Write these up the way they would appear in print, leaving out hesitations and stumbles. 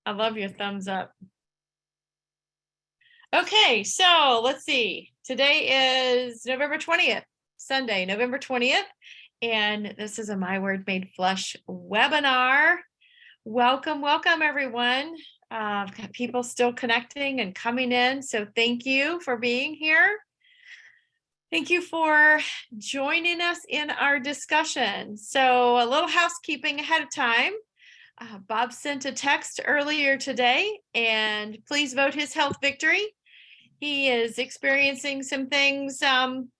I love your thumbs up. Okay, so let's see. Today is November 20th, Sunday, November 20th, and this is a My Word Made Flesh webinar. Welcome, welcome everyone. I've got people still connecting and coming in, so thank you for being here. Thank you for joining us in our discussion. So a little housekeeping ahead of time. Bob sent a text earlier today, and please vote his health victory. He is experiencing some things coming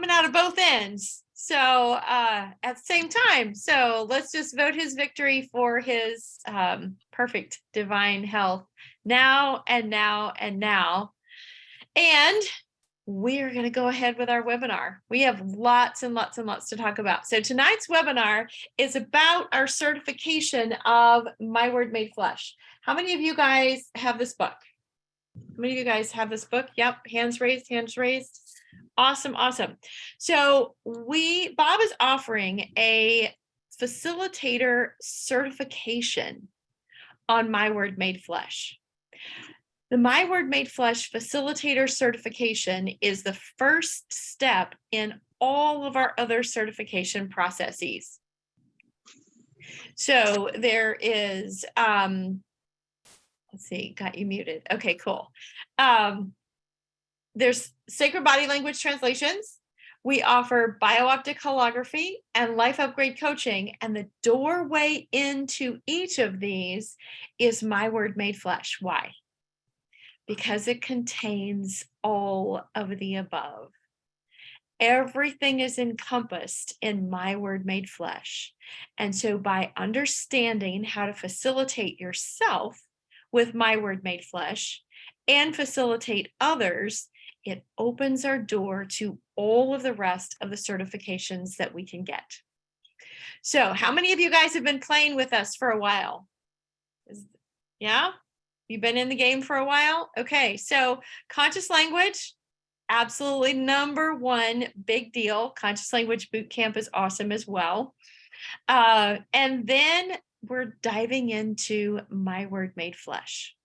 out of both ends. So at the same time, so let's just vote his victory for his perfect divine health now and now and now. And we're going to go ahead with our webinar. We have lots and lots and lots to talk about. So tonight's webinar is about our certification of My Word Made Flesh. How many of you guys have this book? How many of you guys have this book? Yep, hands raised, hands raised. Awesome, awesome. So Bob is offering a facilitator certification on My Word Made Flesh. The My Word Made Flesh facilitator certification is the first step in all of our other certification processes. So there is, let's see, got you muted. Okay, cool. There's sacred body language translations. We offer biooptic holography and life upgrade coaching. And the doorway into each of these is My Word Made Flesh. Why? Because it contains all of the above. Everything is encompassed in My Word Made Flesh. And so by understanding how to facilitate yourself with My Word Made Flesh and facilitate others, it opens our door to all of the rest of the certifications that we can get. So how many of you guys have been playing with us for a while? Yeah? You've been in the game for a while? Okay, so conscious language, absolutely number one, big deal. Conscious language boot camp is awesome as well. And then we're diving into My Word Made Flesh.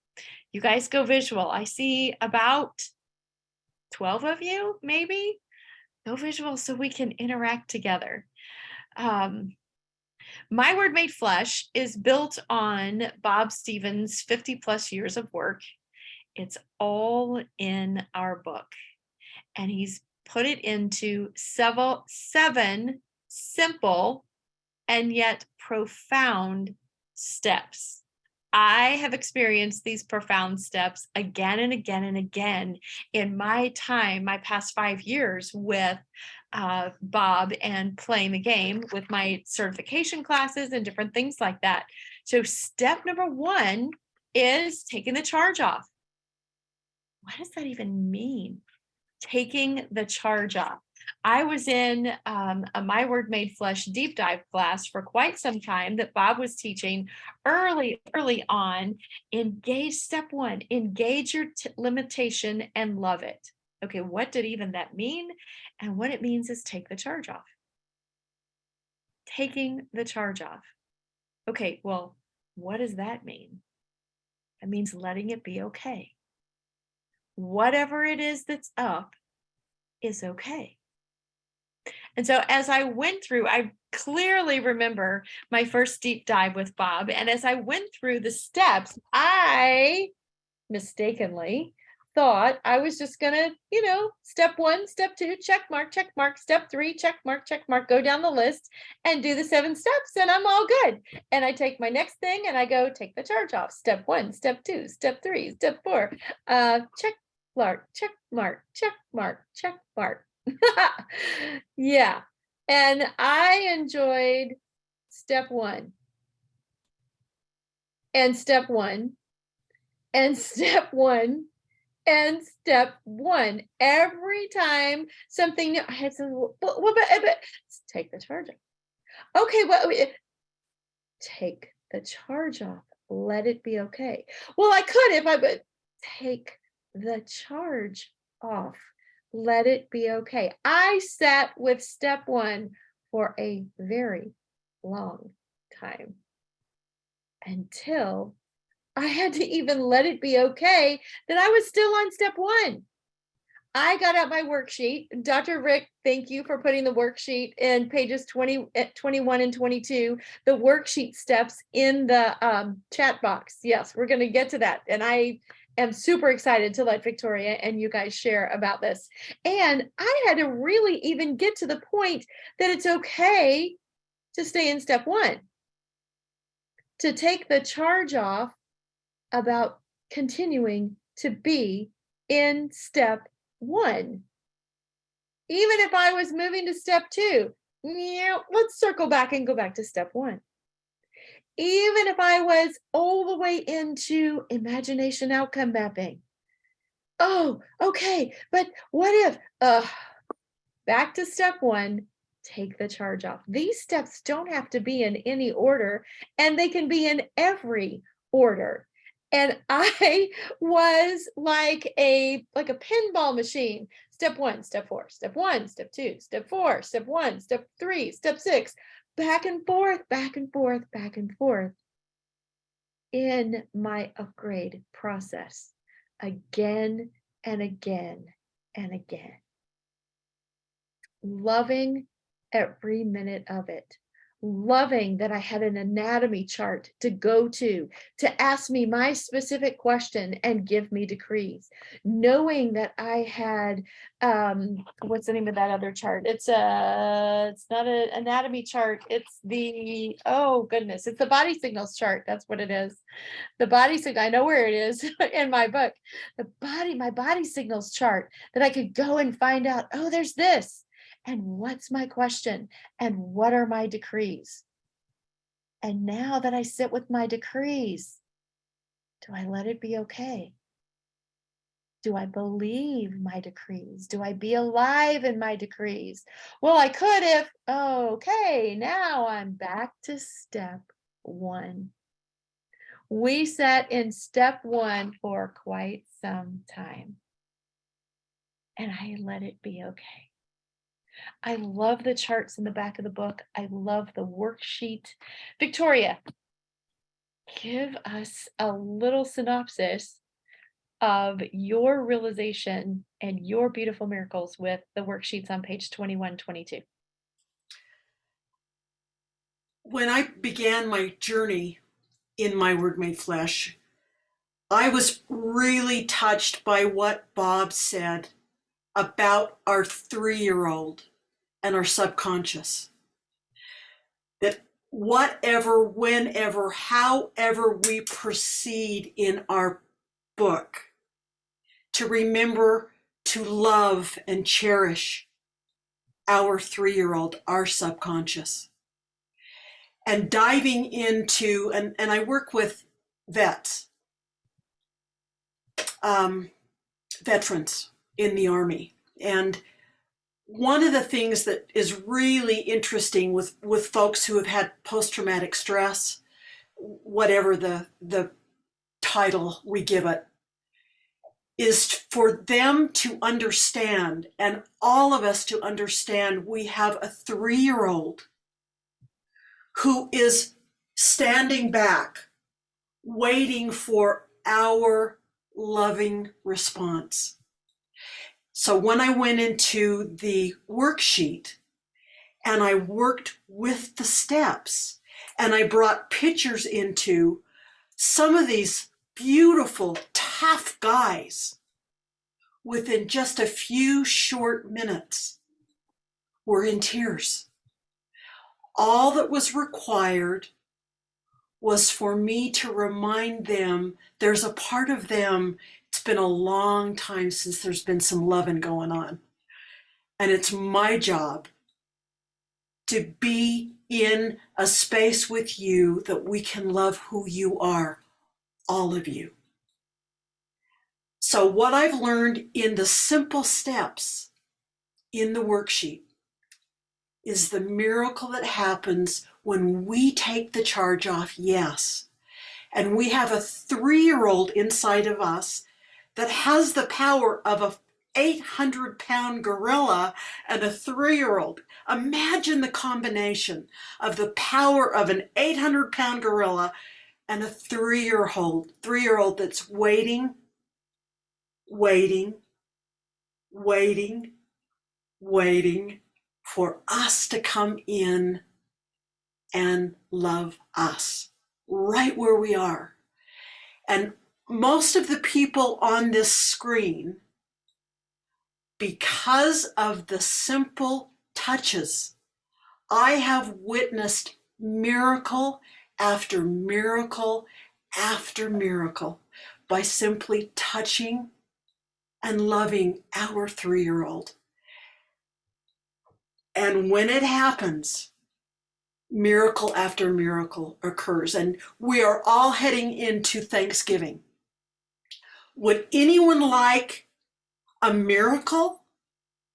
You guys go visual. I see about 12 of you, maybe. Go visual so we can interact together. My Word Made Flesh is built on Bob Stevens' 50 plus years of work. It's all in our book. And he's put it into seven simple and yet profound steps. I have experienced these profound steps again and again and again in my time, my past 5 years with Bob and playing the game with my certification classes and different things like that. So step number one is taking the charge off. What does that even mean? Taking the charge off. I was in a My Word Made Flesh deep dive class for quite some time that Bob was teaching early on. Engage, step one, engage your limitation and love it. Okay, what did even that mean? And what it means is take the charge off. Taking the charge off. Okay, well, what does that mean? It means letting it be okay. Whatever it is that's up is okay. And so as I went through, I clearly remember my first deep dive with Bob. And as I went through the steps, I mistakenly thought I was just going to, step one, step two, check mark, step three, check mark, go down the list and do the 7 steps and I'm all good. And I take my next thing and I go take the charge off. Step 1, step 2, step 3, step 4, check mark. Yeah. And I enjoyed step 1 and step 1 and step 1 and step 1. Every time something new, I had some, but take the charge off. Okay, well, take the charge off. Let it be okay. Well, I could if I would take the charge off. Let it be okay. I sat with step 1 for a very long time until I had to even let it be okay that I was still on step one. I got out my worksheet. Dr. Rick, thank you for putting the worksheet in pages 21 and 22, the worksheet steps in the chat box. Yes, we're going to get to that. And I am super excited to let Victoria and you guys share about this. And I had to really even get to the point that it's okay to stay in step one, to take the charge off about continuing to be in step one. Even if I was moving to step two, let's circle back and go back to step one. Even if I was all the way into imagination outcome mapping. Oh, okay, but what if, back to step one, take the charge off. These steps don't have to be in any order, and they can be in every order. And I was like a pinball machine. Step one, step four, step one, step two, step four, step one, step three, step six, back and forth, back and forth, back and forth in my upgrade process again and again and again. Loving every minute of it. Loving that I had an anatomy chart to go to ask me my specific question and give me decrees. Knowing that I had, what's the name of that other chart? It's not an anatomy chart. It's the, oh goodness, it's the body signals chart. That's what it is. The body signal, I know where it is in my book. My body signals chart that I could go and find out, oh, there's this. And what's my question? And what are my decrees? And now that I sit with my decrees, do I let it be okay? Do I believe my decrees? Do I be alive in my decrees? Well, I could if, okay, now I'm back to step one. We sat in step one for quite some time. And I let it be okay. I love the charts in the back of the book. I love the worksheet. Victoria, give us a little synopsis of your realization and your beautiful miracles with the worksheets on page 21, 22. When I began my journey in My Word Made Flesh, I was really touched by what Bob said about our 3-year-old and our subconscious. That whatever, whenever, however we proceed in our book, to remember to love and cherish our 3-year-old, our subconscious. And diving into, and I work with vets, veterans in the Army. And one of the things that is really interesting with folks who have had post-traumatic stress, whatever the title we give it, is for them to understand, and all of us to understand, we have a 3-year-old who is standing back, waiting for our loving response. So when I went into the worksheet and I worked with the steps and I brought pictures into some of these beautiful, tough guys, within just a few short minutes, were in tears. All that was required was for me to remind them there's a part of them, it's been a long time since there's been some loving going on. And it's my job to be in a space with you that we can love who you are, all of you. So what I've learned in the simple steps in the worksheet is the miracle that happens when we take the charge off, yes. And we have a 3-year-old inside of us that has the power of a 800-pound gorilla and a 3-year-old. Imagine the combination of the power of an 800-pound gorilla and a 3-year-old that's waiting, waiting, waiting, waiting for us to come in and love us right where we are. And most of the people on this screen, because of the simple touches, I have witnessed miracle after miracle after miracle by simply touching and loving our 3-year-old. And when it happens, miracle after miracle occurs. And we are all heading into Thanksgiving. Would anyone like a miracle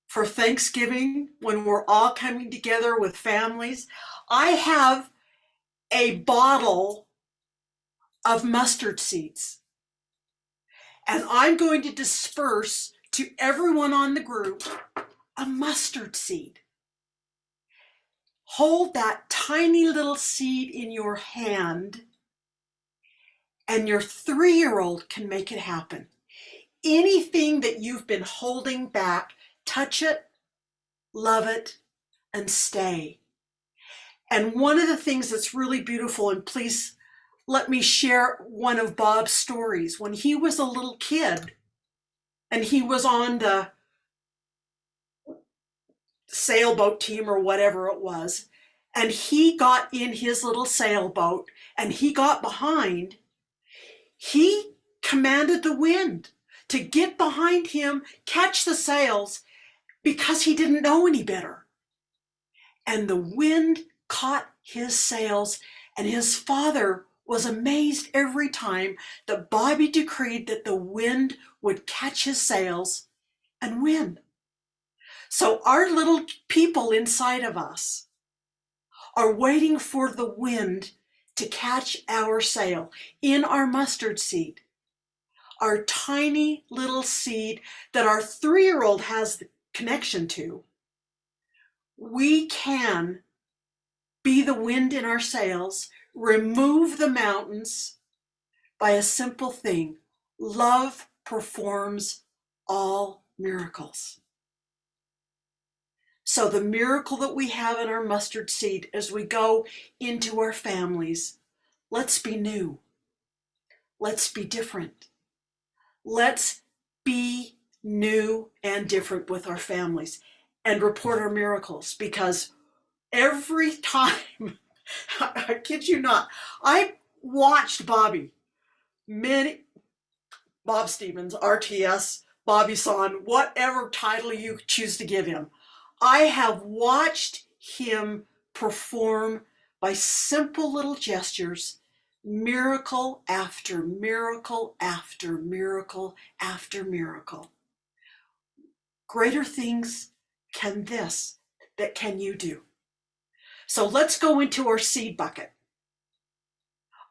for Thanksgiving when we're all coming together with families? I have a bottle of mustard seeds, and I'm going to disperse to everyone on the group a mustard seed. Hold that tiny little seed in your hand, and your 3-year-old can make it happen. Anything that you've been holding back, touch it, love it, and stay. And one of the things that's really beautiful, and please let me share one of Bob's stories. When he was a little kid and he was on the sailboat team or whatever it was, and he got in his little sailboat and he got behind, he commanded the wind to get behind him, catch the sails, because he didn't know any better. And the wind caught his sails, and his father was amazed every time that Bobby decreed that the wind would catch his sails and win. So our little people inside of us are waiting for the wind to catch our sail in our mustard seed, our tiny little seed that our 3-year-old has the connection to. We can be the wind in our sails, remove the mountains by a simple thing. Love performs all miracles. So the miracle that we have in our mustard seed as we go into our families, let's be new. Let's be different. Let's be new and different with our families and report our miracles, because every time, I kid you not, I watched Bob Stevens, RTS, Bobby Son, whatever title you choose to give him. I have watched him perform by simple little gestures, miracle after miracle after miracle after miracle. Greater things that can you do. So let's go into our seed bucket.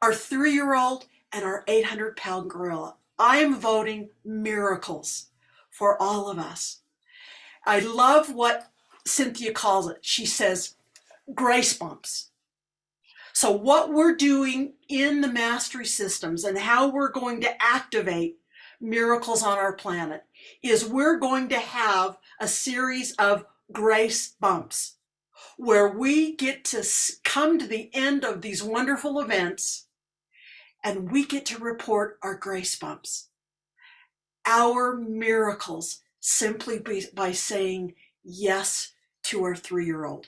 Our 3-year-old and our 800-pound gorilla. I am voting miracles for all of us. I love what Cynthia calls it. She says grace bumps. So what we're doing in the mastery systems and how we're going to activate miracles on our planet is we're going to have a series of grace bumps where we get to come to the end of these wonderful events and we get to report our grace bumps, our miracles, simply by saying yes to our 3-year-old.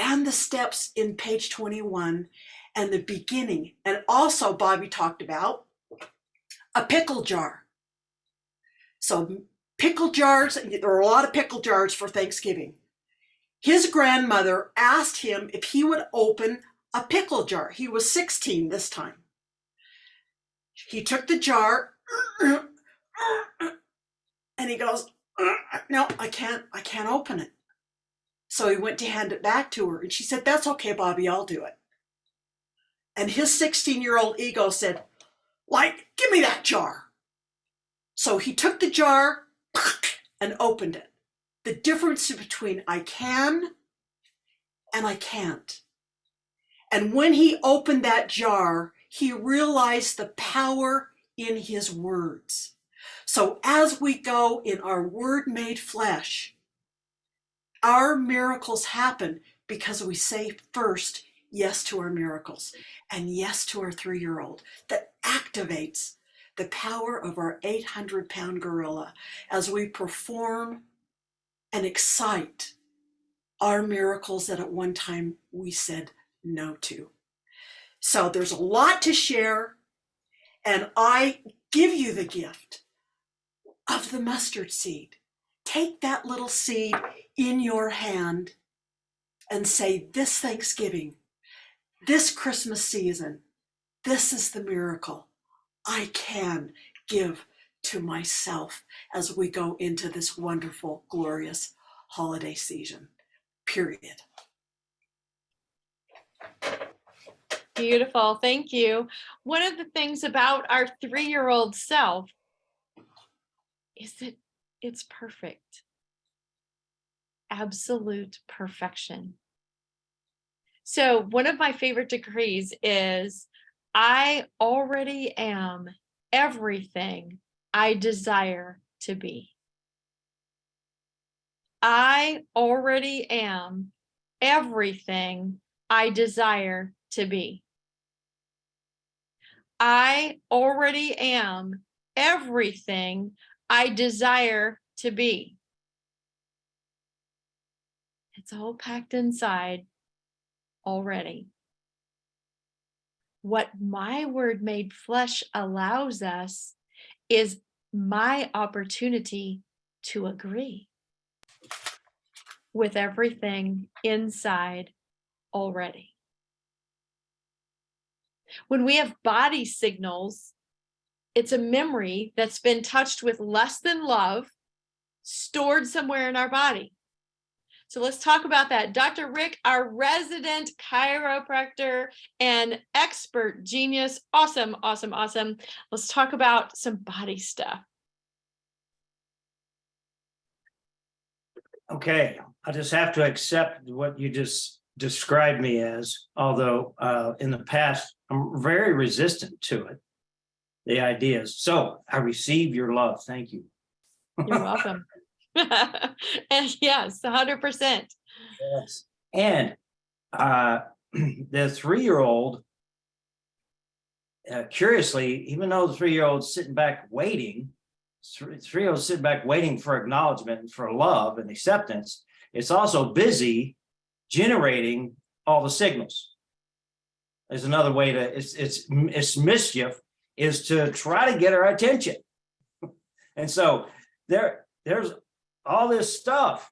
And the steps in page 21 and the beginning. And also Bobby talked about a pickle jar. So pickle jars, there are a lot of pickle jars for Thanksgiving. His grandmother asked him if he would open a pickle jar. He was 16 this time. He took the jar and he goes, no, I can't open it. So he went to hand it back to her and she said, that's okay, Bobby, I'll do it. And his 16-year-old ego said, give me that jar. So he took the jar and opened it. The difference between I can and I can't. And when he opened that jar, he realized the power in his words. So as we go in our Word made flesh, our miracles happen because we say first yes to our miracles and yes to our 3-year-old. That activates the power of our 800-pound gorilla as we perform and excite our miracles that at one time we said no to. So there's a lot to share, and I give you the gift of the mustard seed. Take that little seed in your hand and say, this Thanksgiving, this Christmas season, this is the miracle I can give to myself as we go into this wonderful, glorious holiday season, period. Beautiful. Thank you. One of the things about our 3-year-old self is that it's perfect. Absolute perfection. So one of my favorite decrees is, I already am everything I desire to be. I already am everything I desire to be. I already am everything I desire to be. It's all packed inside already. What my Word made flesh allows us is my opportunity to agree with everything inside already. When we have body signals, it's a memory that's been touched with less than love, stored somewhere in our body. So let's talk about that. Dr. Rick, our resident chiropractor and expert genius. Awesome, awesome, awesome. Let's talk about some body stuff. Okay, I just have to accept what you just described me as, although in the past, I'm very resistant to it, the ideas. So I receive your love. Thank you. You're welcome. And yes, 100%. Yes. And the 3-year-old, curiously, even though the 3-year-old's sitting back waiting, 3-year-old sitting back waiting for acknowledgement and for love and acceptance, it's also busy generating all the signals. There's another way to, it's mischief is to try to get our attention. And so there's all this stuff.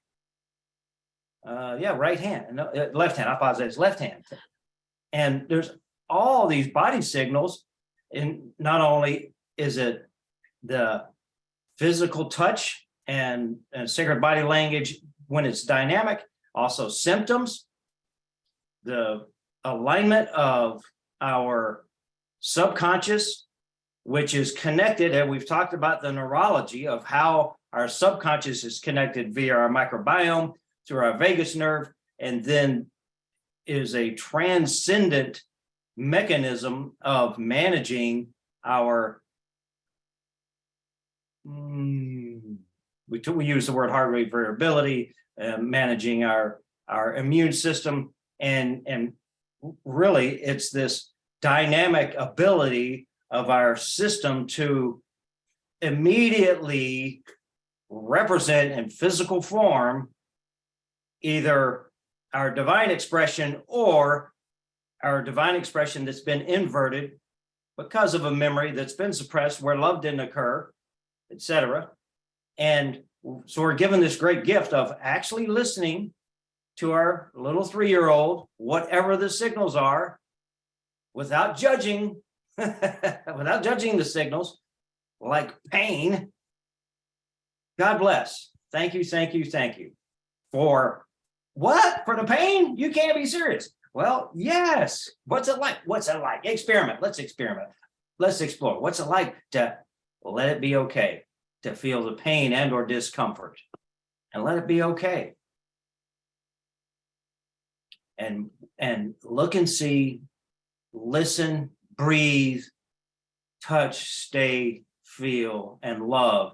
Right hand, no, left hand, I apologize, left hand. And there's all these body signals, and not only is it the physical touch and sacred body language when it's dynamic, also symptoms, the alignment of our subconscious, which is connected, and we've talked about the neurology of how our subconscious is connected via our microbiome through our vagus nerve, and then is a transcendent mechanism of managing our we use the word heart rate variability, managing our immune system, and really it's this dynamic ability of our system to immediately represent in physical form either our divine expression or our divine expression that's been inverted because of a memory that's been suppressed where love didn't occur, etc. And so we're given this great gift of actually listening to our little 3-year-old, whatever the signals are, without judging, without judging the signals, like pain. God bless. Thank you, thank you, thank you. For what? For the pain? You can't be serious. Well, yes. What's it like? What's it like? Experiment. Let's experiment. Let's explore. What's it like to let it be okay to feel the pain and or discomfort, and let it be okay. And look and see, listen, breathe, touch, stay, feel, and love,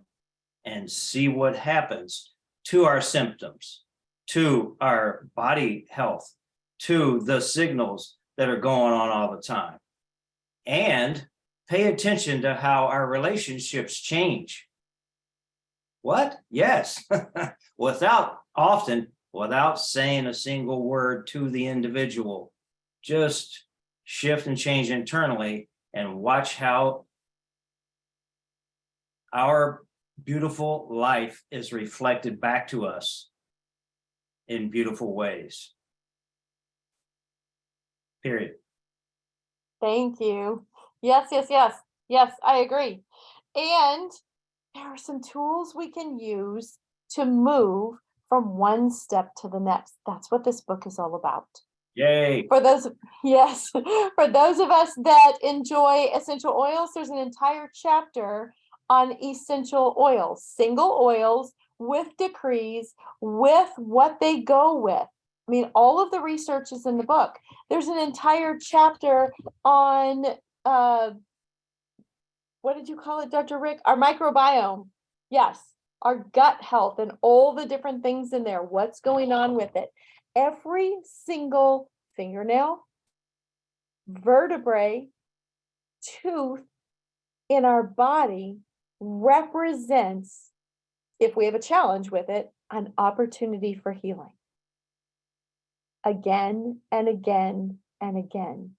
and see what happens to our symptoms, to our body health, to the signals that are going on all the time. And pay attention to how our relationships change. What? Yes. Without saying a single word to the individual. Just shift and change internally and watch how our beautiful life is reflected back to us in beautiful ways. Period. Thank you. Yes, yes, yes. Yes, I agree. And there are some tools we can use to move from one step to the next. That's what this book is all about. Yay. For those, yes, for those of us that enjoy essential oils, there's an entire chapter on essential oils, single oils with decrees, with what they go with. I mean, all of the research is in the book. There's an entire chapter on, what did you call it, Dr. Rick? Our microbiome. Yes, our gut health and all the different things in there. What's going on with it? Every single fingernail, vertebrae, tooth in our body represents, if we have a challenge with it, an opportunity for healing. Again and again and again.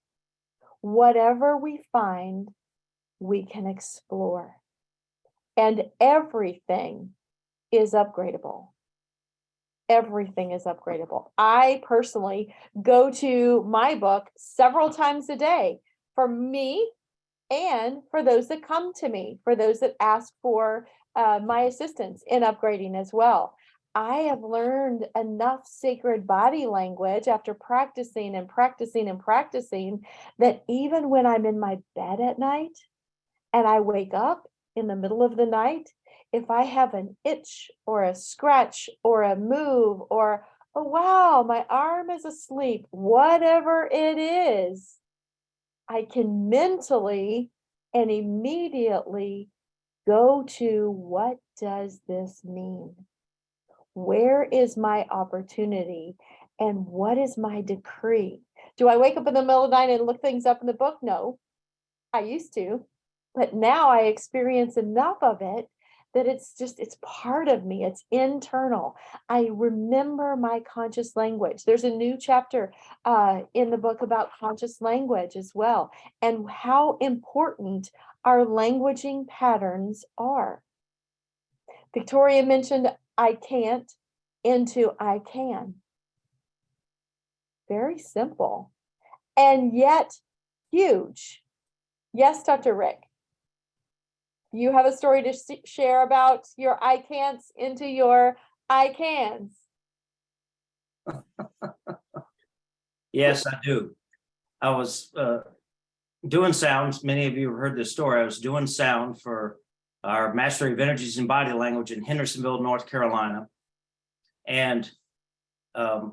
Whatever we find, we can explore. And everything is upgradable. Everything is upgradable. I personally go to my book several times a day for me and for those that come to me, for those that ask for my assistance in upgrading as well. I have learned enough sacred body language after practicing and practicing and practicing that even when I'm in my bed at night and I wake up in the middle of the night, if I have an itch or a scratch or a move or, oh, wow, my arm is asleep, whatever it is, I can mentally and immediately go to, what does this mean? Where is my opportunity? And what is my decree? Do I wake up in the middle of the night and look things up in the book? No, I used to, but now I experience enough of it that it's part of me. It's internal. I remember my conscious language. There's a new chapter in the book about conscious language as well, and how important our languaging patterns are. Victoria mentioned I can't into I can. Very simple and yet huge. Yes, Dr. Rick. You have a story to share about your I can'ts into your I cans. Yes, I do. I was doing sounds. Many of you have heard this story. I was doing sound for our Mastery of Energies and Body Language in Hendersonville, North Carolina. And I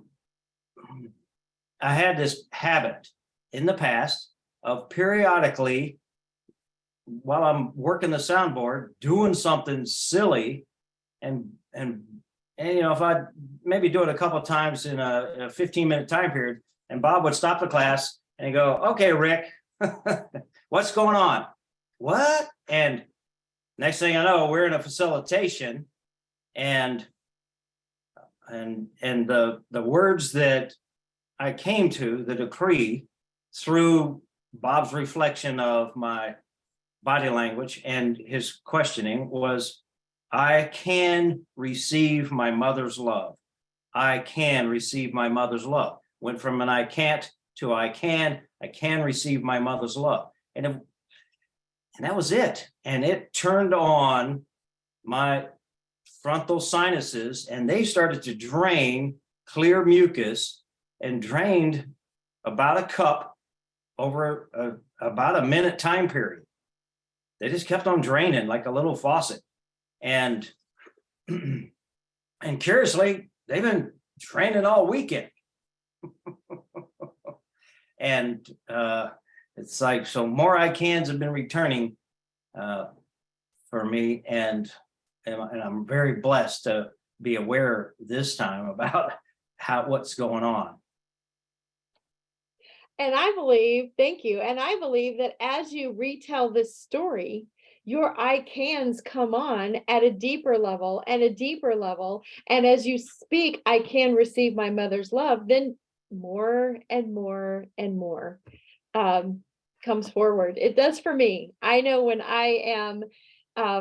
had this habit in the past of periodically, while I'm working the soundboard, doing something silly, and you know, if I maybe do it a couple of times in a 15-minute time period, and Bob would stop the class and he'd go, "Okay, Rick, what's going on?" What? And next thing I know, we're in a facilitation, and the words that I came to, the decree, through Bob's reflection of my body language and his questioning, was, I can receive my mother's love. I can receive my mother's love. Went from an I can't to I can receive my mother's love. And that was it. And it turned on my frontal sinuses, and they started to drain clear mucus, and drained about a cup over about a minute time period. They just kept on draining like a little faucet. And and curiously, they've been draining all weekend. And it's like, so more I cans have been returning for me, and I'm very blessed to be aware this time about what's going on. And I believe, thank you. And I believe that as you retell this story, your I cans come on at a deeper level and a deeper level. And as you speak, I can receive my mother's love, then more and more and more comes forward. It does for me. I know when I am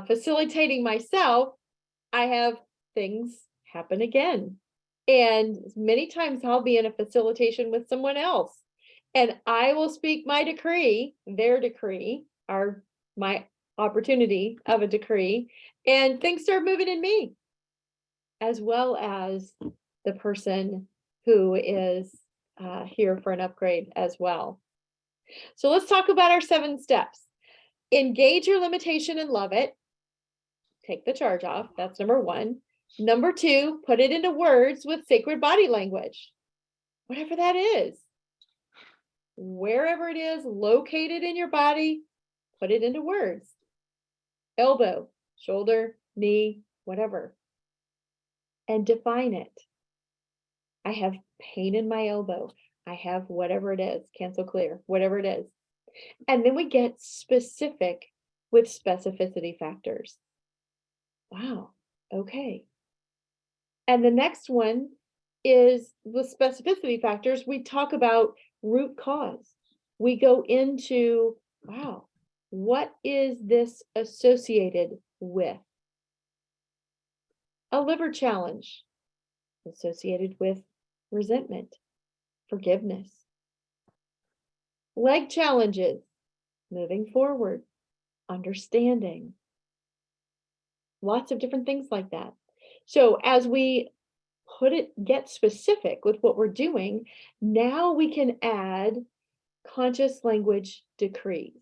facilitating myself, I have things happen again. And many times I'll be in a facilitation with someone else, and I will speak my decree, their decree, my opportunity of a decree, and things start moving in me, as well as the person who is here for an upgrade as well. So let's talk about our 7 steps. Engage your limitation and love it. Take the charge off. That's number 1. Number 2, put it into words with sacred body language, whatever that is. Wherever it is located in your body, put it into words. Elbow, shoulder, knee, whatever. And define it. I have pain in my elbow. I have whatever it is, cancel clear, whatever it is. And then we get specific with specificity factors. Wow, okay. And the next one is the specificity factors. We talk about root cause. We go into, wow, what is this associated with? A liver challenge associated with resentment, forgiveness. Leg challenges, moving forward, understanding. Lots of different things like that. So as we get specific with what we're doing, now we can add conscious language decrees.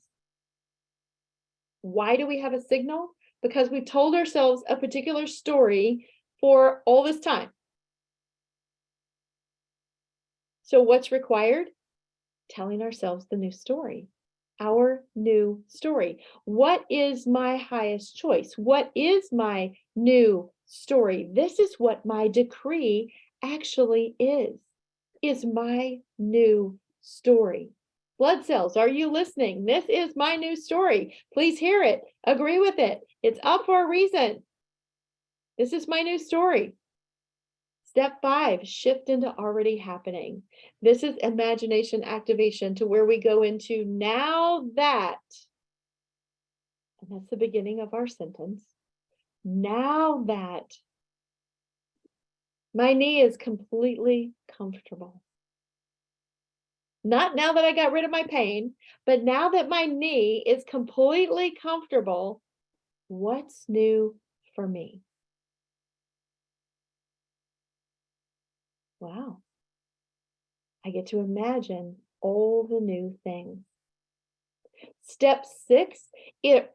Why do we have a signal? Because we've told ourselves a particular story for all this time. So what's required? Telling ourselves the new story, our new story. What is my highest choice? What is my new story? This is what my decree actually is my new story. Blood cells, are you listening? This is my new story. Please hear it. Agree with it. It's up for a reason. This is my new story. Step 5, shift into already happening. This is imagination activation, to where we go into now that, and that's the beginning of our sentence, now that my knee is completely comfortable. Not now that I got rid of my pain, but now that my knee is completely comfortable, what's new for me? Wow. I get to imagine all the new things. Step 6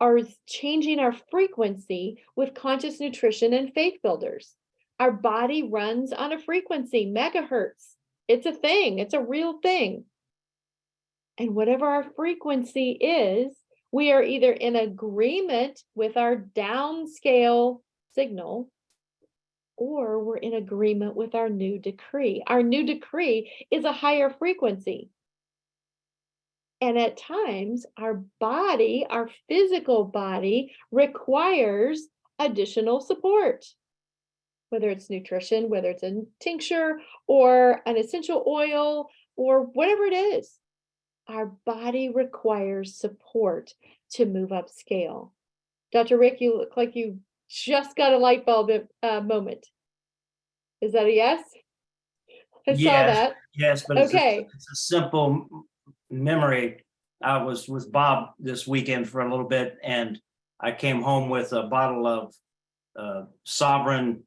are changing our frequency with conscious nutrition and faith builders. Our body runs on a frequency, megahertz. It's a thing, it's a real thing. And whatever our frequency is, we are either in agreement with our downscale signal, or we're in agreement with our new decree. Our new decree is a higher frequency. And at times, our body, our physical body, requires additional support, whether it's nutrition, whether it's a tincture or an essential oil or whatever it is. Our body requires support to move up scale. Dr. Rick, you look like you just got a light bulb moment. Is that a yes? I saw that. Yes, but Okay. it's a simple memory. I was with Bob this weekend for a little bit, and I came home with a bottle of sovereign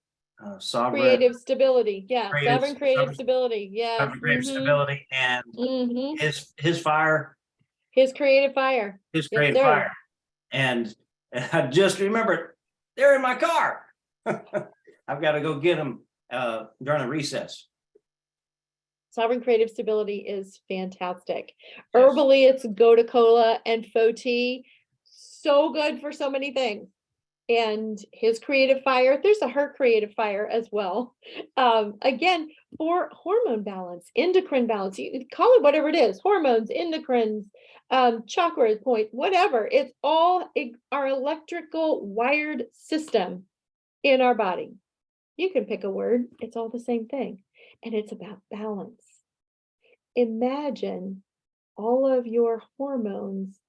Creative stability. Yeah. Sovereign creative sovereign stability. Yeah. creative stability, and his fire, His creative fire. his Yes, creative sir. fire. And I just remembered they're in my car. I've got to go get them during a recess. Sovereign Creative Stability is fantastic. Yes. Herbally, it's gotu kola and faux tea. So good for so many things. And his creative fire, there's a her creative fire as well. Again, for hormone balance, endocrine balance, you call it whatever it is, hormones, endocrines, chakra point, whatever. It's all our electrical wired system in our body. You can pick a word, it's all the same thing. And it's about balance. Imagine all of your hormones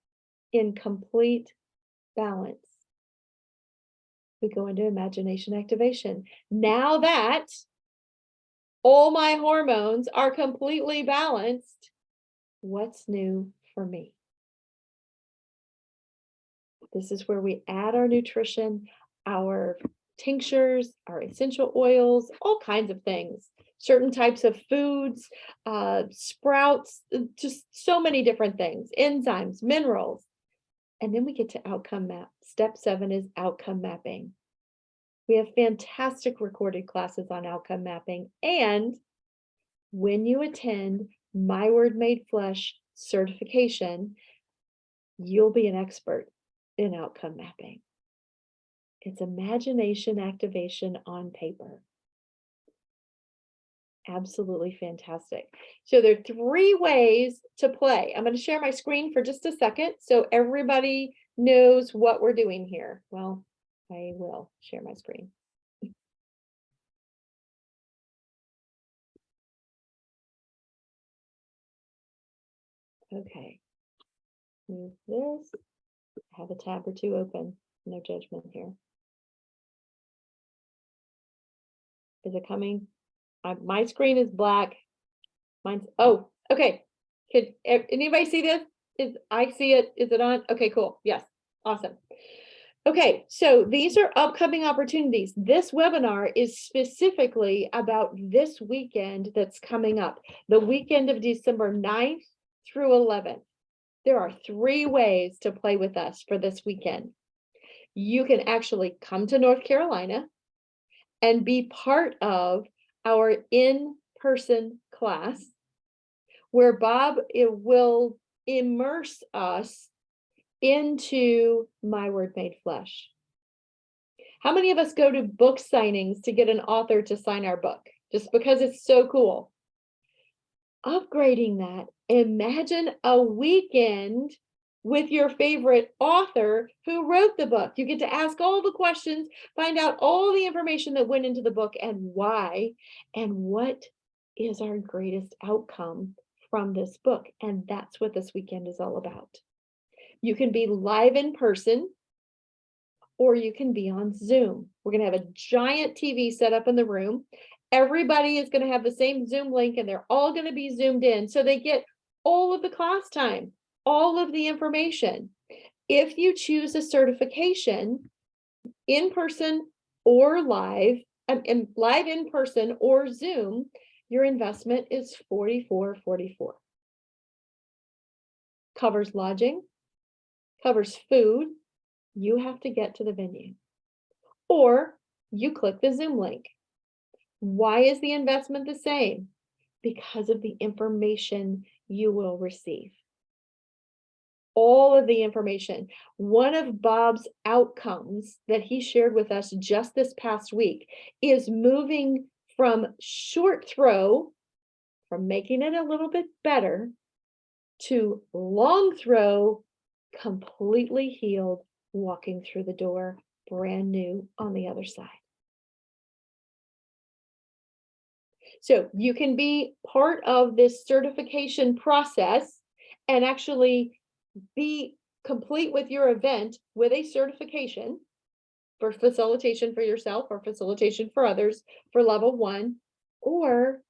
in complete balance. We go into imagination activation. Now that all my hormones are completely balanced, what's new for me? This is where we add our nutrition, our tinctures, our essential oils, all kinds of things, certain types of foods, sprouts, just so many different things, enzymes, minerals. And then we get to outcome map. Step 7 is outcome mapping. We have fantastic recorded classes on outcome mapping. And when you attend My Word Made Flesh certification, you'll be an expert in outcome mapping. It's imagination activation on paper. Absolutely fantastic. So there are 3 ways to play. I'm going to share my screen for just a second so everybody knows what we're doing here. Well, I will share my screen. Okay. Move this. Have a tab or 2 open. No judgment here. Is it coming? My screen is black. Mine's, oh, okay. Could anybody see this? I see it. Is it on? Okay, cool. Yes. Awesome. Okay, so these are upcoming opportunities. This webinar is specifically about this weekend that's coming up, the weekend of December 9th through 11th. There are 3 ways to play with us for this weekend. You can actually come to North Carolina and be part of our in-person class where Bob will immerse us into My Word Made Flesh. How many of us go to book signings to get an author to sign our book just because it's so cool? Upgrading that, imagine a weekend with your favorite author who wrote the book. You get to ask all the questions, find out all the information that went into the book and why, and what is our greatest outcome from this book. And that's what this weekend is all about. You can be live in person, or you can be on Zoom. We're going to have a giant TV set up in the room. Everybody is going to have the same Zoom link and they're all going to be zoomed in. So they get all of the class time, all of the information. If you choose a certification in person or live, and live in person or Zoom, your investment is $44.44. Covers lodging, covers food. You have to get to the venue, or you click the Zoom link. Why is the investment the same? Because of the information you will receive. All of the information. One of Bob's outcomes that he shared with us just this past week is moving from short throw, from making it a little bit better, to long throw, completely healed, walking through the door, brand new on the other side. So you can be part of this certification process and actually be complete with your event with a certification for facilitation for yourself or facilitation for others for level 1, or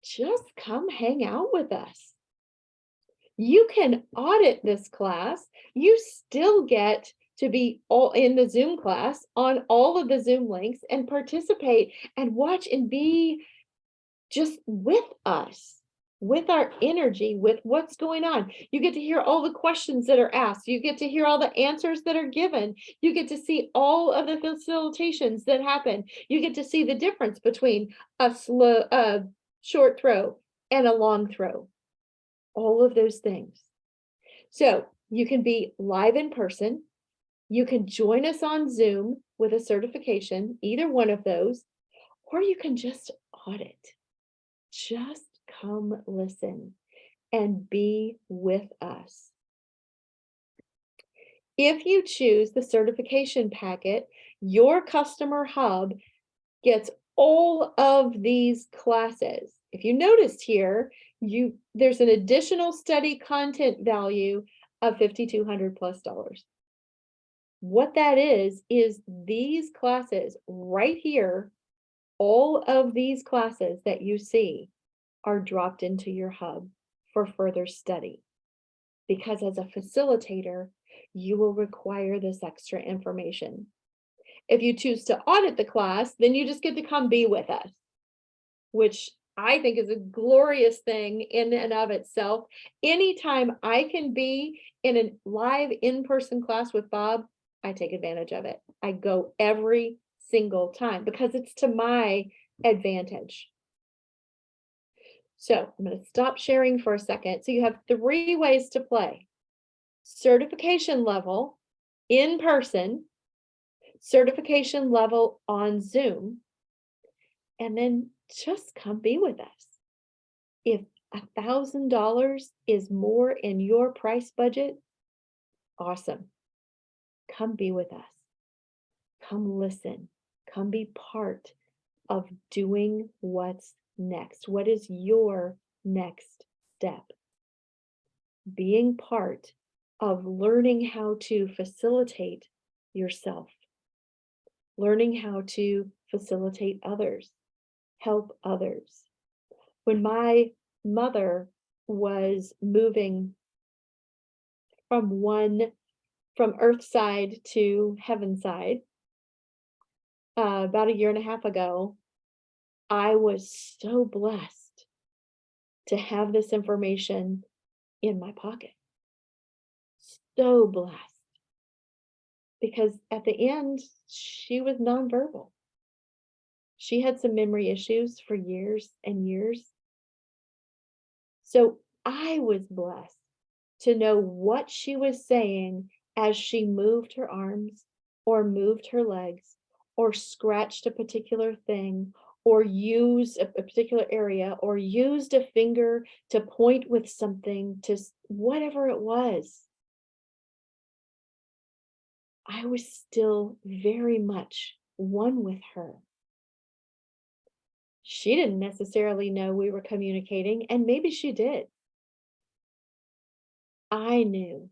just come hang out with us. You can audit this class. You still get to be all in the Zoom class on all of the Zoom links and participate and watch and be just with us, with our energy, with what's going on. You get to hear all the questions that are asked. You get to hear all the answers that are given. You get to see all of the facilitations that happen. You get to see the difference between a short throw, and a long throw. All of those things. So you can be live in person. You can join us on Zoom with a certification, either one of those, or you can just audit. Just come listen and be with us. If you choose the certification packet, your customer hub gets all of these classes. If you noticed here, there's an additional study content value of $5,200 plus. What that is these classes right here, all of these classes that you see are dropped into your hub for further study. Because as a facilitator, you will require this extra information. If you choose to audit the class, then you just get to come be with us, which I think is a glorious thing in and of itself. Anytime I can be in a live in-person class with Bob, I take advantage of it. I go every single time because it's to my advantage. So I'm going to stop sharing for a second. So you have 3 ways to play: certification level, in person, certification level on Zoom, and then just come be with us. If $1,000 is more in your price budget, awesome. Come be with us. Come listen. Come be part of doing what's next. What is your next step? Being part of learning how to facilitate yourself, learning how to facilitate others, help others. When my mother was moving from earthside to heavenside, about a year and a half ago, I was so blessed to have this information in my pocket. So blessed. Because at the end, she was nonverbal. She had some memory issues for years and years. So I was blessed to know what she was saying as she moved her arms or moved her legs or scratched a particular thing or used a particular area or used a finger to point with something to whatever it was. I was still very much one with her. She didn't necessarily know we were communicating, and maybe she did. I knew.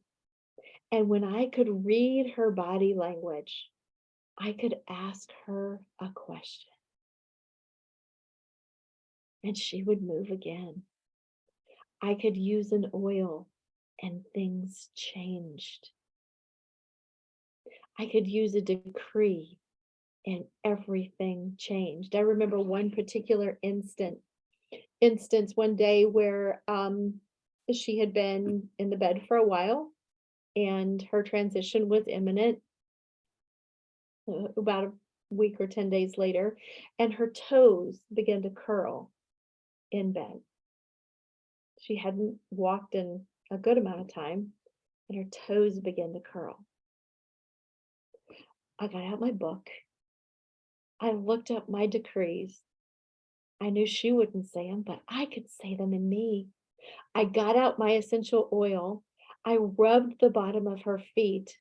And when I could read her body language, I could ask her a question. And she would move again. I could use an oil and things changed. I could use a decree and everything changed. I remember one particular instance one day where she had been in the bed for a while and her transition was imminent, about a week or 10 days later, and her toes began to curl in bed. She hadn't walked in a good amount of time, and her toes began to curl. I got out my book. I looked up my decrees. I knew she wouldn't say them, but I could say them in me. I got out my essential oil. I rubbed the bottom of her feet.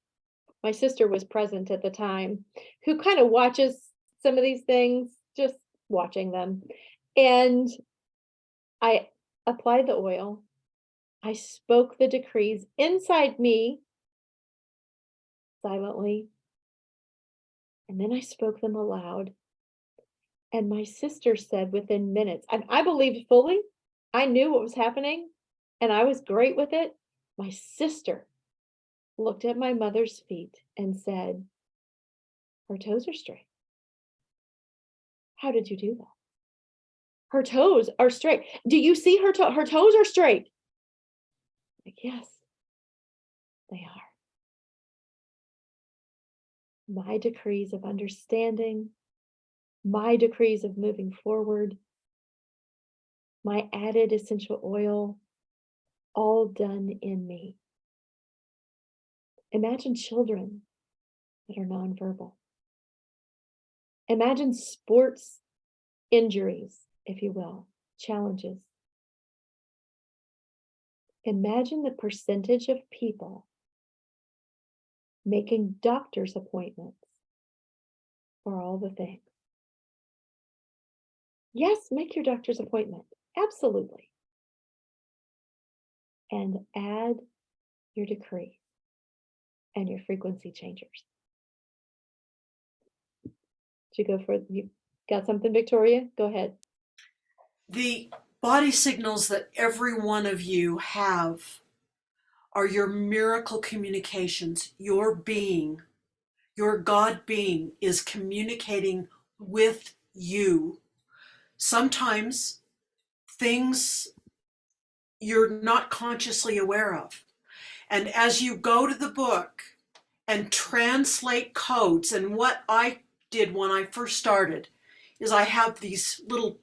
My sister was present at the time, who kind of watches some of these things, just watching them. And I applied the oil. I spoke the decrees inside me silently. And then I spoke them aloud. And my sister said within minutes, and I believed fully, I knew what was happening, and I was great with it. My sister looked at my mother's feet and said, her toes are straight. How did you do that? Her toes are straight. Do you see her toes? Her toes are straight. Like, yes, they are. My decrees of understanding, my decrees of moving forward, my added essential oil, all done in me. Imagine children that are nonverbal. Imagine sports injuries, if you will, challenges. Imagine the percentage of people making doctor's appointments for all the things. Yes, make your doctor's appointment. Absolutely. And add your decree and your frequency changers. You got something, Victoria? Go ahead. The body signals that every one of you have are your miracle communications. Your being, your God being is communicating with you. Sometimes things you're not consciously aware of. And as you go to the book and translate codes, and what I did when I first started is I have these little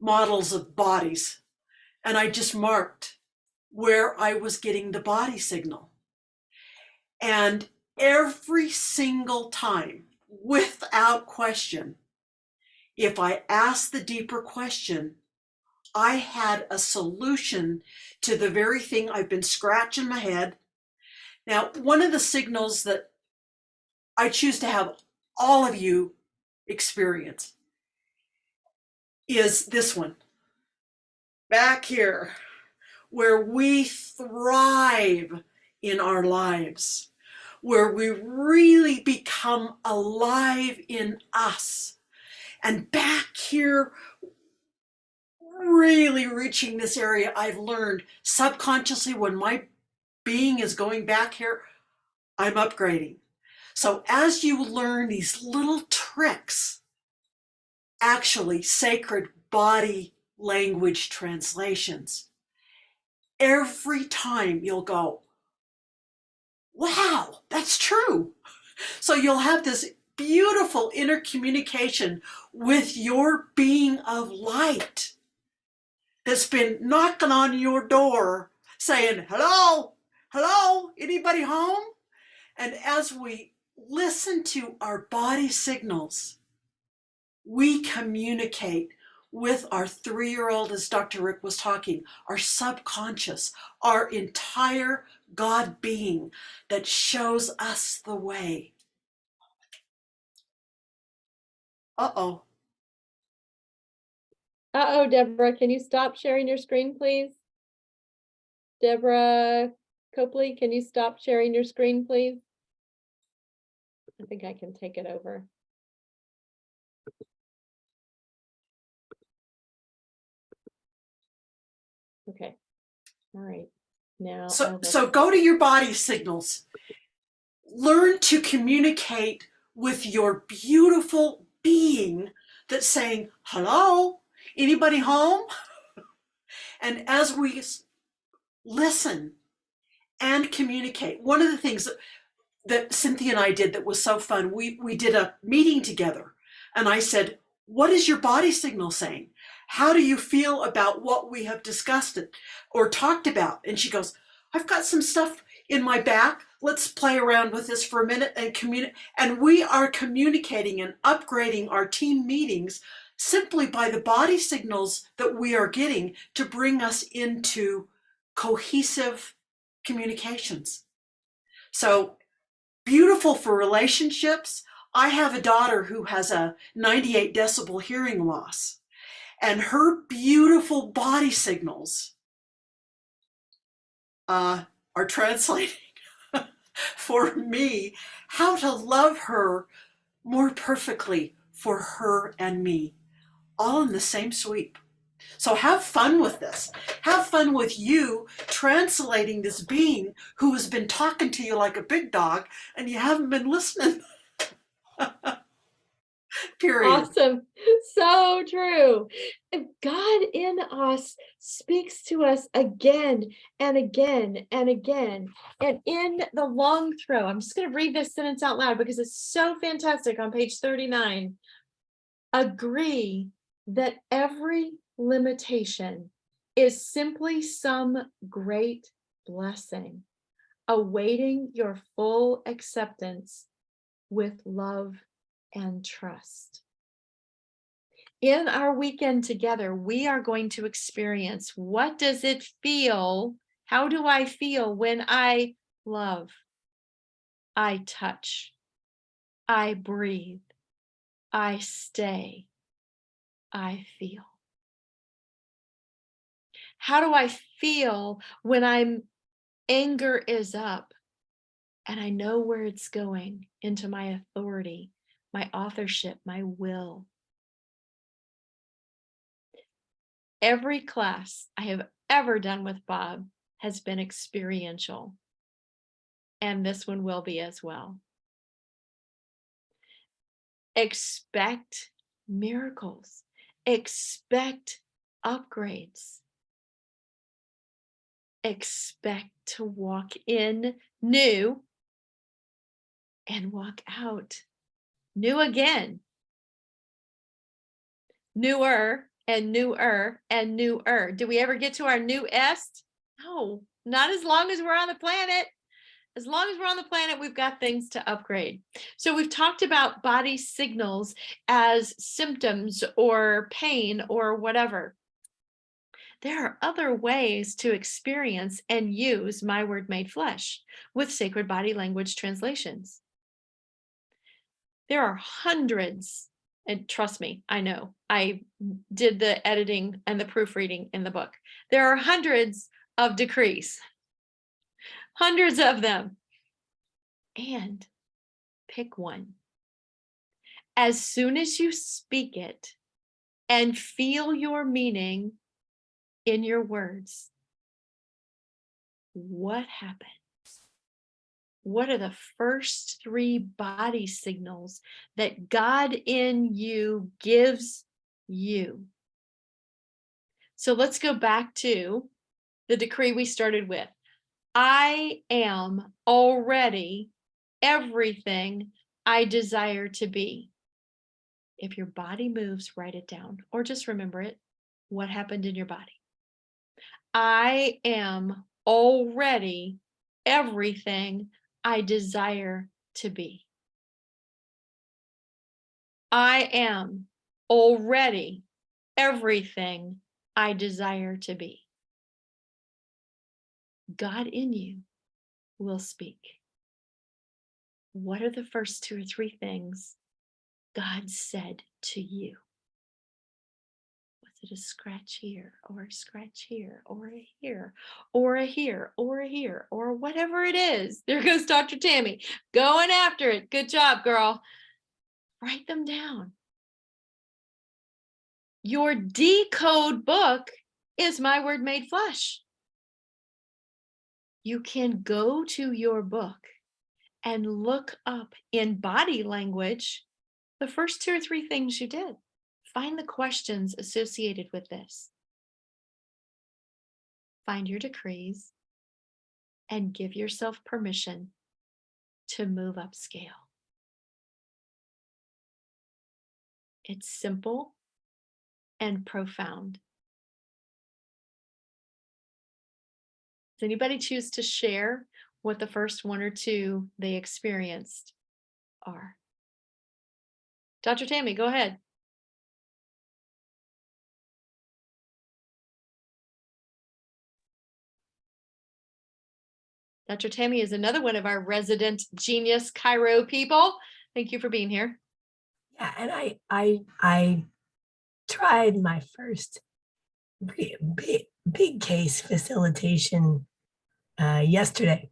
models of bodies, and I just marked where I was getting the body signal. And every single time, without question, if I asked the deeper question, I had a solution to the very thing I've been scratching my head. Now, one of the signals that I choose to have all of you experience is this one back here, where we thrive in our lives, where we really become alive in us. And back here, really reaching this area, I've learned subconsciously when my being is going back here, I'm upgrading. So as you learn these little tricks, actually sacred body language translations, every time you'll go, wow, that's true. So you'll have this beautiful inner communication with your being of light that's been knocking on your door saying, hello, hello, anybody home? And as we listen to our body signals, we communicate with our 3-year-old, as Dr. Rick was talking, our subconscious, our entire God being that shows us the way. Uh-oh. Uh-oh, Deborah, can you stop sharing your screen, please? Deborah Copley, can you stop sharing your screen, please? I think I can take it over. Okay. All right. Now, So go to your body signals. Learn to communicate with your beautiful being that's saying, hello, anybody home? And as we listen and communicate, one of the things that Cynthia and I did that was so fun, we did a meeting together, and I said, what is your body signal saying? How do you feel about what we have discussed it or talked about? And she goes, I've got some stuff in my back. Let's play around with this for a minute and communicate. And we are communicating and upgrading our team meetings simply by the body signals that we are getting to bring us into cohesive communications. So beautiful for relationships. I have a daughter who has a 98 decibel hearing loss, and her beautiful body signals are translating for me how to love her more perfectly for her and me, all in the same sweep. So have fun with this. Have fun with you translating this being who has been talking to you like a big dog and you haven't been listening. Period. awesome. So true. God in us speaks to us again and again and again. And in the long throw, I'm just going to read this sentence out loud because it's so fantastic on page 39. Agree that every limitation is simply some great blessing, awaiting your full acceptance with love and trust. In our weekend together, we are going to experience, what does it feel? How do I feel when I love, I touch, I breathe, I stay, I feel? How do I feel when anger is up and I know where it's going, into my authority, my authorship, my will? Every class I have ever done with Bob has been experiential, and this one will be as well. Expect miracles, expect upgrades, expect to walk in new and walk out new again, newer and newer and newer. Do we ever get to our newest? No, not as long as we're on the planet. As long as we're on the planet, we've got things to upgrade. So we've talked about body signals as symptoms or pain or whatever. There are other ways to experience and use My Word Made Flesh with sacred body language translations. There are hundreds, and trust me, I know, I did the editing and the proofreading in the book. There are hundreds of decrees, hundreds of them. And pick one. As soon as you speak it and feel your meaning in your words, what happens? What are the first 3 body signals that God in you gives you? So let's go back to the decree we started with. I am already everything I desire to be. If your body moves, write it down, or just remember it. What happened in your body? I am already everything I desire to be. I am already everything I desire to be. God in you will speak. What are the first 2 or 3 things God said to you? Was it a scratch here, or a scratch here, or a here, or a here, or a here, or whatever it is? There goes Dr. Tammy, going after it. Good job, girl. Write them down. Your decode book is My Word Made Flesh. You can go to your book and look up in body language the first 2 or 3 things you did. Find the questions associated with this. Find your decrees and give yourself permission to move upscale. It's simple and profound. Does anybody choose to share what the first 1 or 2 they experienced are? Dr. Tammy, go ahead. Dr. Tammy is another one of our resident genius Cairo people. Thank you for being here. Yeah, and I tried my first big case facilitation yesterday.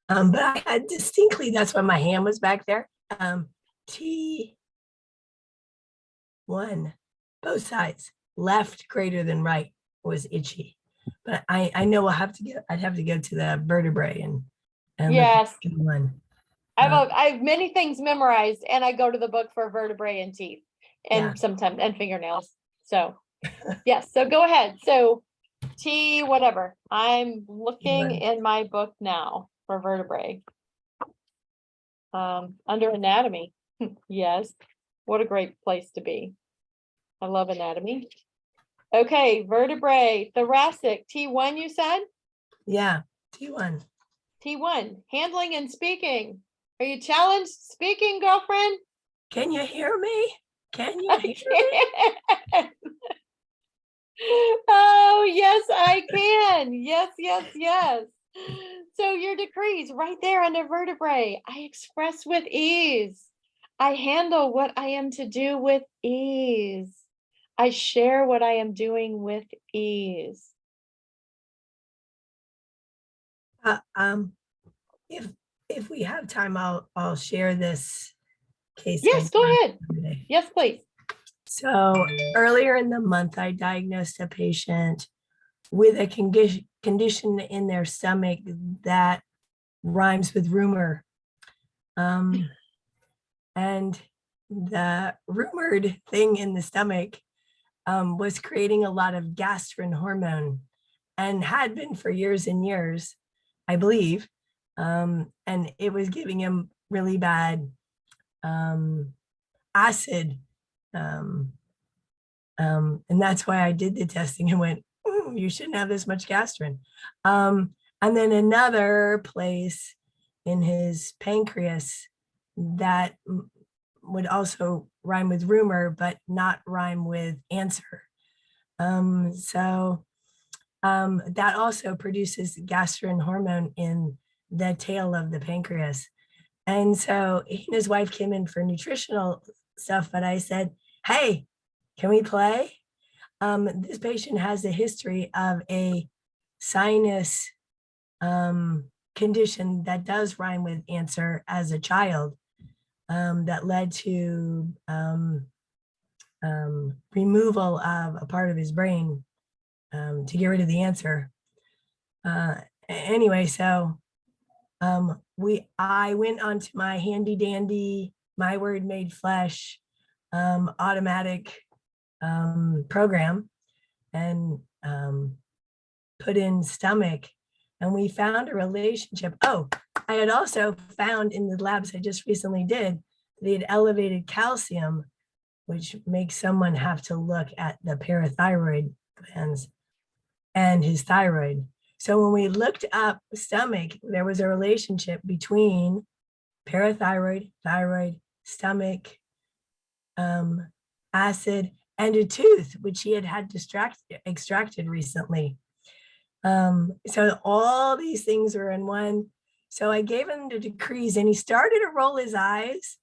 But I had distinctly, that's why my hand was back there. T1, both sides, left greater than right was itchy. But I know I'd have to go to the vertebrae and Yes. look at one. I have many things memorized, and I go to the book for vertebrae and teeth, and sometimes and fingernails. So yes, so go ahead. So T whatever. I'm looking in my book now for vertebrae. Under anatomy. Yes. What a great place to be. I love anatomy. Okay, vertebrae, thoracic, T1 you said? Yeah, T1. T1, handling and speaking. Are you challenged speaking, girlfriend? Can you hear me? Can you I hear me? can. Oh, yes, I can. Yes, yes, yes. So your decrees right there under vertebrae. I express with ease. I handle what I am to do with ease. I share what I am doing with ease. Uh, um, if if we have time, I'll share this case I Yes, go did ahead. today. Yes, please. So earlier in the month, I diagnosed a patient with a condition in their stomach that rhymes with rumor. And the rumored thing in the stomach was creating a lot of gastrin hormone and had been for years and years, I believe. And it was giving him really bad acid. Um, and that's why I did the testing and went, you shouldn't have this much gastrin. And then another place in his pancreas that would also rhyme with rumor, but not rhyme with answer. So that also produces gastrin hormone in the tail of the pancreas. And so he and his wife came in for nutritional stuff, but I said, hey, can we play? This patient has a history of a sinus condition that does rhyme with answer as a child, that led to removal of a part of his brain to get rid of the answer. Anyway, so I went onto my handy dandy, my word made flesh automatic program and put in stomach, and we found a relationship. Oh, I had also found in the labs I just recently did that he had elevated calcium, which makes someone have to look at the parathyroid glands and his thyroid. So when we looked up stomach, there was a relationship between parathyroid, thyroid, stomach, acid, and a tooth, which he had had extracted recently. So all these things were in one. So I gave him the decrees and he started to roll his eyes.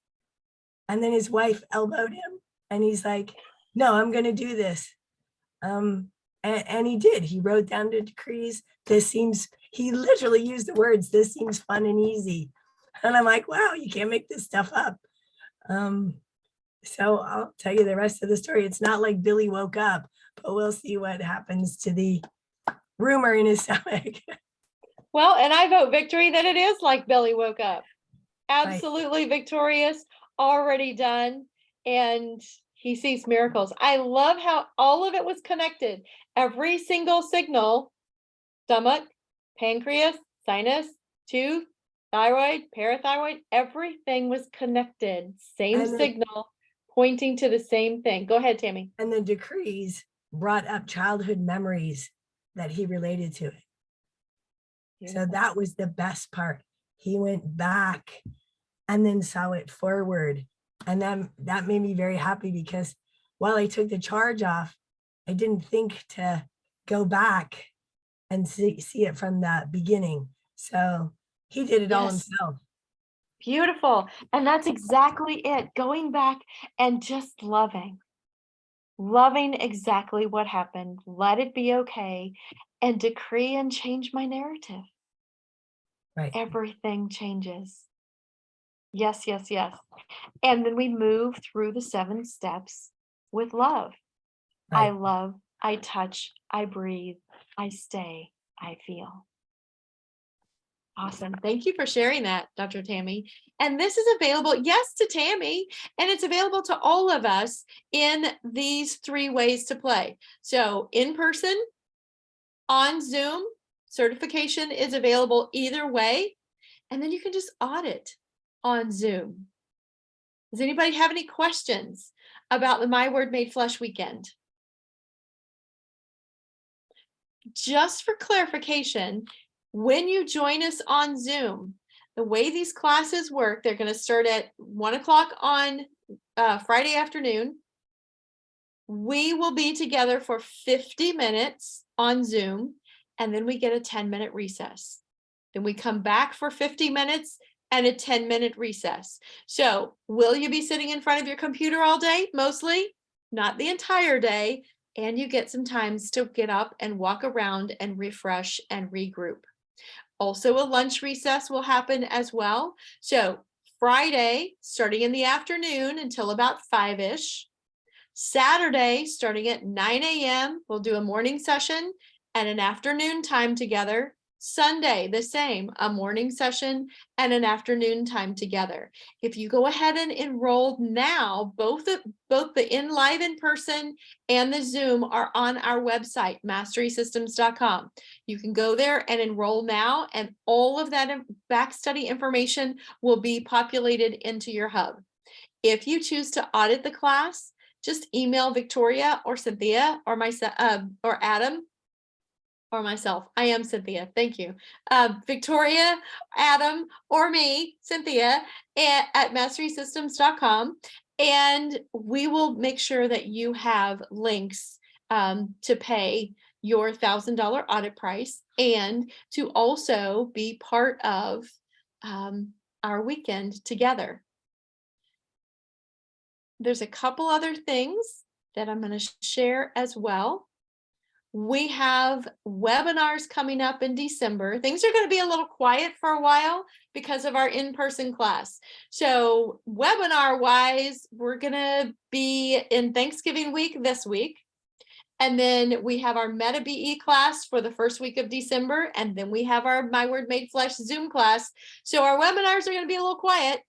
And then his wife elbowed him and he's like, no, I'm going to do this. And he did. He wrote down the decrees. He literally used the words, this seems fun and easy. And I'm like, wow, you can't make this stuff up. So I'll tell you the rest of the story. It's not like Billy woke up, but we'll see what happens to the rumor in his stomach. Well, and I vote victory that it is like Billy woke up. Right. Absolutely victorious, already done, and he sees miracles. I love how all of it was connected. Every single signal, stomach, pancreas, sinus, tooth, thyroid, parathyroid, everything was connected. Same And the- signal pointing to the same thing. Go ahead, Tammy. And the decrees brought up childhood memories that he related to it. So that was the best part. He went back and then saw it forward. And then that made me very happy because while I took the charge off, I didn't think to go back and see it from the beginning. So he did it all Yes. himself. Beautiful. And that's exactly it. Going back and just loving exactly what happened. Let it be okay and decree and change my narrative. Right. Everything changes. Yes, yes, yes. And then we move through the 7 steps with love. I Right. love, I touch, I breathe, I stay, I feel. Awesome. Thank you for sharing that, Dr. Tammy. And this is available, yes, to Tammy, and it's available to all of us in these 3 ways to play. So in person, on Zoom, certification is available either way. And then you can just audit on Zoom. Does anybody have any questions about the My Word Made Flesh weekend? Just for clarification, when you join us on Zoom, the way these classes work, they're going to start at 1 o'clock on Friday afternoon. We will be together for 50 minutes on Zoom, and then we get a 10-minute recess. Then we come back for 50 minutes and a 10-minute recess. So will you be sitting in front of your computer all day? Mostly, not the entire day. And you get some times to get up and walk around and refresh and regroup. Also, a lunch recess will happen as well. So Friday, starting in the afternoon until about 5-ish. Saturday, starting at 9 a.m., we'll do a morning session and an afternoon time together. Sunday, the same, a morning session and an afternoon time together. If you go ahead and enroll now, both the live in person and the Zoom are on our website, masterysystems.com. You can go there and enroll now, and all of that back study information will be populated into your hub. If you choose to audit the class, just email Victoria or Cynthia or myself or Adam or myself. I am Cynthia. Thank you. Victoria, Adam, or me, Cynthia, at masterysystems.com. And we will make sure that you have links to pay your $1,000 audit price and to also be part of our weekend together. There's a couple other things that I'm going to share as well. We have webinars coming up in December. Things are going to be a little quiet for a while because of our in-person class. So webinar wise, we're going to be in Thanksgiving week this week. And then we have our Meta BE class for the first week of December. And then we have our My Word Made Flesh Zoom class. So our webinars are going to be a little quiet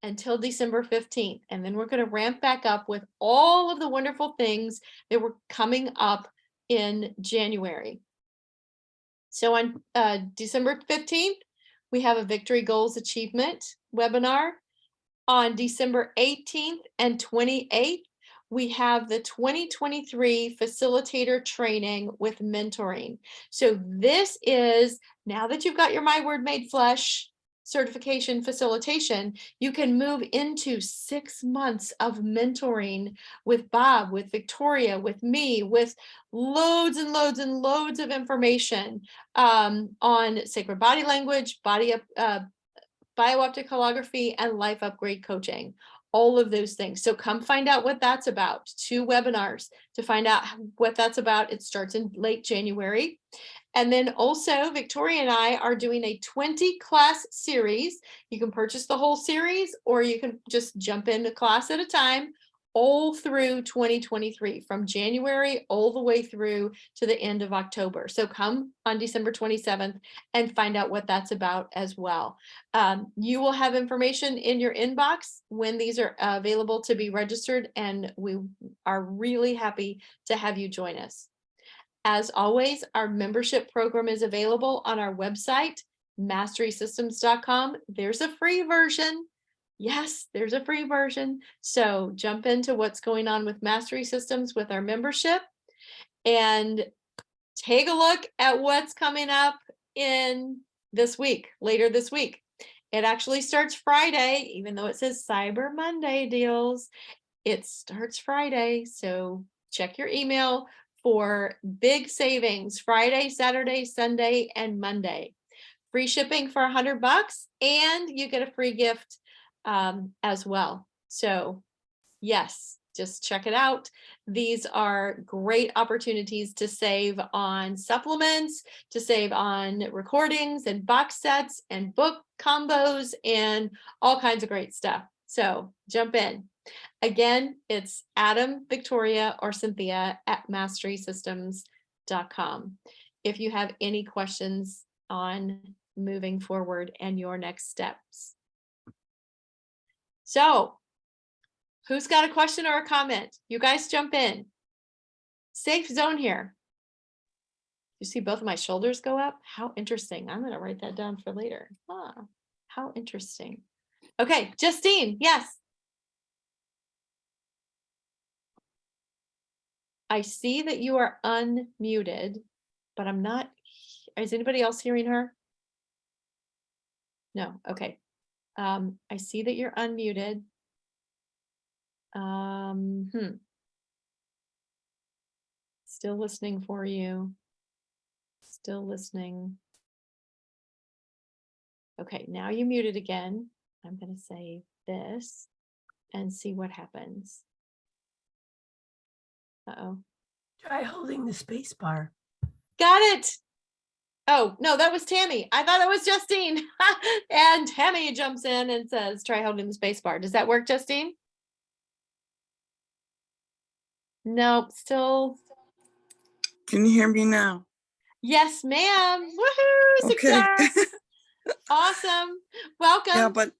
until December 15th. And then we're going to ramp back up with all of the wonderful things that were coming up in January. So on December 15th, we have a Victory Goals Achievement webinar. On December 18th and 28th, we have the 2023 Facilitator Training with Mentoring. So this is, now that you've got your My Word Made Flesh certification facilitation, you can move into 6 months of mentoring with Bob, with Victoria, with me, with loads and loads and loads of information on sacred body language, biooptic holography, and life upgrade coaching, all of those things. So come find out what that's about. 2 webinars to find out what that's about. It starts in late January. And then also Victoria and I are doing a 20 class series. You can purchase the whole series, or you can just jump into class at a time, all through 2023, from January all the way through to the end of October. So come on December 27th and find out what that's about as well. You will have information in your inbox when these are available to be registered, and we are really happy to have you join us. As always, our membership program is available on our website, masterysystems.com. There's a free version. Yes, there's a free version. So jump into what's going on with Mastery Systems with our membership and take a look at what's coming up in this week, later this week. It actually starts Friday, even though it says Cyber Monday deals. It starts Friday, so check your email for big savings Friday, Saturday, Sunday, and Monday. Free shipping for $100, and you get a free gift as well. So yes, just check it out. These are great opportunities to save on supplements, to save on recordings and box sets and book combos and all kinds of great stuff. So jump in. Again, it's Adam, Victoria, or Cynthia at masterysystems.com. If you have any questions on moving forward and your next steps. So, who's got a question or a comment? You guys jump in. Safe zone here. You see both of my shoulders go up? How interesting. I'm going to write that down for later. How interesting. Okay, Justine, yes. I see that you are unmuted, but I'm not, is anybody else hearing her? No, okay. I see that you're unmuted. Still listening for you. Still listening. Okay, now you muted again. I'm going to say this and see what happens. Uh-oh. Try holding the space bar. Got it. Oh, no, that was Tammy. I thought it was Justine. And Tammy jumps in and says, try holding the space bar. Does that work, Justine? Nope, still. Can you hear me now? Yes, ma'am. Woohoo! Okay. Success. Awesome. Welcome. Yeah, but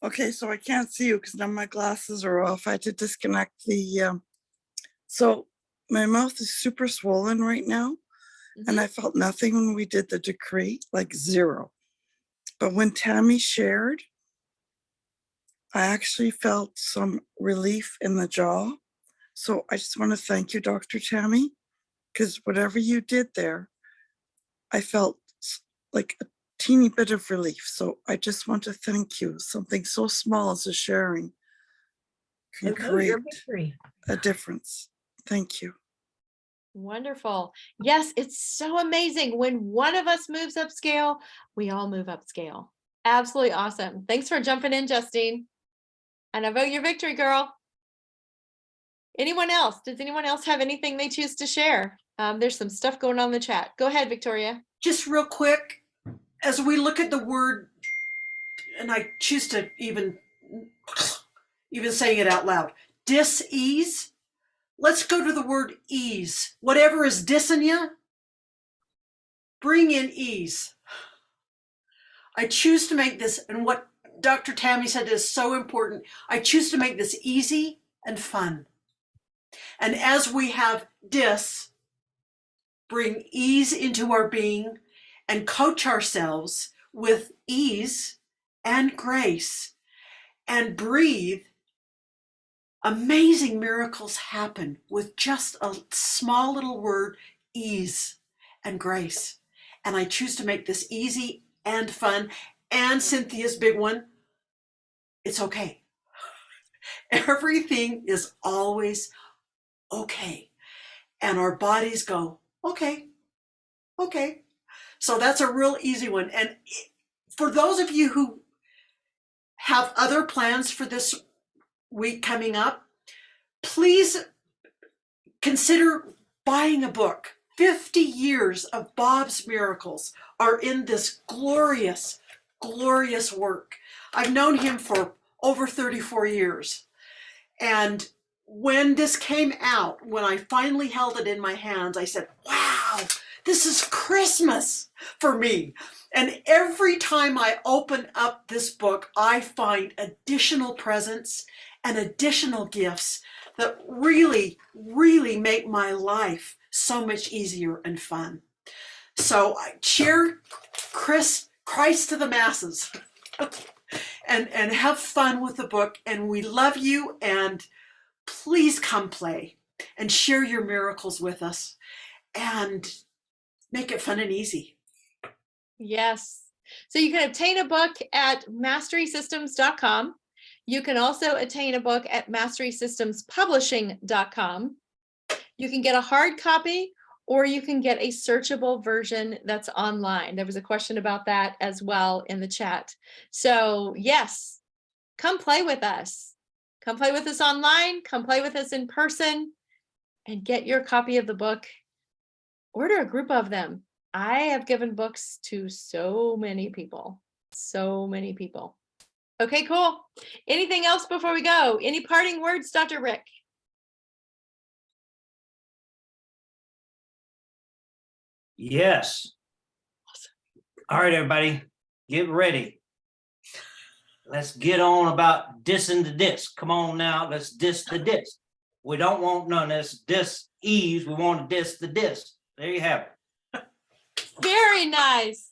okay, so I can't see you because now my glasses are off. I had to disconnect the so my mouth is super swollen right now, and I felt nothing when we did the decree, like zero. But when Tammy shared, I actually felt some relief in the jaw. So I just want to thank you, Dr. Tammy, because whatever you did there, I felt like a teeny bit of relief. So I just want to thank you. Something so small as a sharing can And vote create your victory. a difference. Thank you. Wonderful. Yes, it's so amazing. When one of us moves upscale, we all move upscale. Absolutely awesome. Thanks for jumping in, Justine. And I vote your victory, girl. Anyone else? Does anyone else have anything they choose to share? There's some stuff going on in the chat. Go ahead, Victoria. Just real quick, as we look at the word, and I choose to even saying it out loud, dis-ease, let's go to the word ease. Whatever is dissing you, bring in ease. I choose to make this, and what Dr. Tammy said is so important, I choose to make this easy and fun. And as we have bring ease into our being and coach ourselves with ease and grace and breathe, amazing miracles happen with just a small little word, ease and grace. And I choose to make this easy and fun. And Cynthia's big one, it's okay. Everything is always okay. And our bodies go, okay, okay. So that's a real easy one. And for those of you who have other plans for this week coming up, please consider buying a book. 50 years of Bob's miracles are in this glorious, glorious work. I've known him for over 34 years. And when this came out, when I finally held it in my hands, I said, wow, this is Christmas for me. And every time I open up this book, I find additional presents and additional gifts that really, really make my life so much easier and fun. So share Christ to the masses. And have fun with the book, and we love you, and please come play and share your miracles with us and make it fun and easy. Yes. So you can obtain a book at masterysystems.com. You can also obtain a book at masterysystemspublishing.com. You can get a hard copy, or you can get a searchable version that's online. There was a question about that as well in the chat. So yes, come play with us. Come play with us online, come play with us in person, and get your copy of the book. Order a group of them. I have given books to so many people, so many people. Okay, cool. Anything else before we go? Any parting words, Dr. Rick? Yes. All right, everybody, get ready. Let's get on about dissing the disc. Come on now, let's diss the disc. We don't want none of this dis-ease. We want to diss the disc. There you have it. Very nice.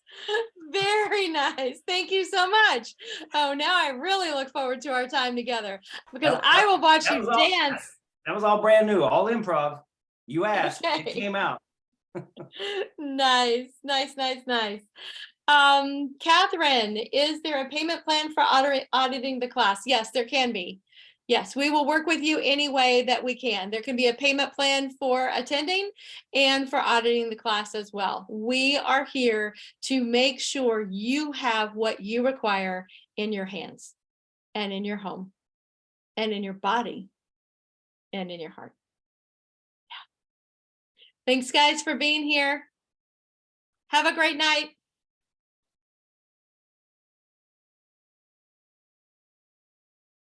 Very nice. Thank you so much. Oh, now I really look forward to our time together, because I will watch you dance. That was all brand new, all improv. You asked, it Okay. came out. Nice, nice, nice, nice. Catherine, is there a payment plan for auditing the class? Yes, there can be. Yes, we will work with you any way that we can. There can be a payment plan for attending and for auditing the class as well. We are here to make sure you have what you require in your hands and in your home and in your body and in your heart. Yeah. Thanks, guys, for being here. Have a great night.